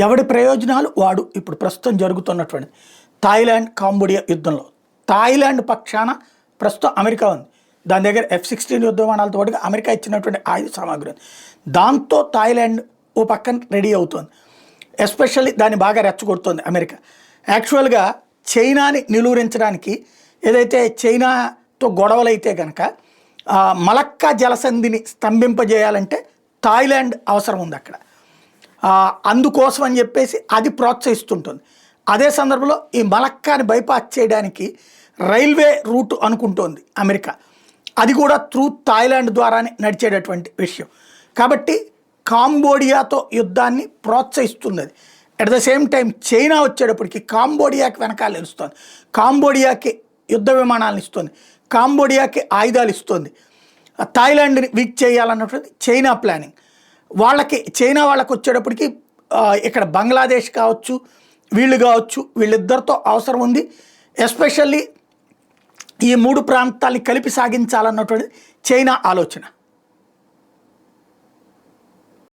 ఎవడి ప్రయోజనాలు వాడు ఇప్పుడు ప్రస్తుతం జరుగుతున్నటువంటి థాయిలాండ్ కాంబోడియా యుద్ధంలో థాయిలాండ్ పక్షాన ప్రస్తుతం అమెరికా ఉంది. దాని దగ్గర F-16 యుద్ధ విమానాలతో పాటుగా అమెరికా ఇచ్చినటువంటి ఆయుధ సామాగ్రి ఉంది. దాంతో థాయిలాండ్ ఓ పక్కన రెడీ అవుతుంది. ఎస్పెషల్లీ దాన్ని బాగా రెచ్చగొడుతుంది అమెరికా. యాక్చువల్గా చైనాని నిలువరించడానికి ఏదైతే చైనాతో గొడవలైతే కనుక మలక్కా జలసంధిని స్తంభింపజేయాలంటే థాయిలాండ్ అవసరం ఉంది అక్కడ. అందుకోసం అని చెప్పేసి అది ప్రోత్సహిస్తుంటుంది. అదే సందర్భంలో ఈ మలక్కాని బైపాస్ చేయడానికి రైల్వే రూట్ అనుకుంటోంది అమెరికా. అది కూడా త్రూ థాయిలాండ్ ద్వారానే నడిచేటటువంటి విషయం. కాబట్టి కాంబోడియాతో యుద్ధాన్ని ప్రోత్సహిస్తుంది అది. At the same time China వచ్చేటప్పటికి కాంబోడియాకి వెనకాల నిలుస్తుంది. కాంబోడియాకి యుద్ధ విమానాలను ఇస్తుంది, కాంబోడియాకి ఆయుధాలు ఇస్తుంది. థాయిలాండ్ని వీక్ చేయాలన్నటువంటి చైనా ప్లానింగ్. చైనా వాళ్ళకి వచ్చేటప్పటికి ఇక్కడ బంగ్లాదేశ్ కావచ్చు, వీళ్ళు కావచ్చు, వీళ్ళిద్దరితో అవసరం ఉంది. ఎస్పెషల్లీ ఈ మూడు ప్రాంతాల్ని కలిపి సాగించాలన్నటువంటి చైనా ఆలోచన.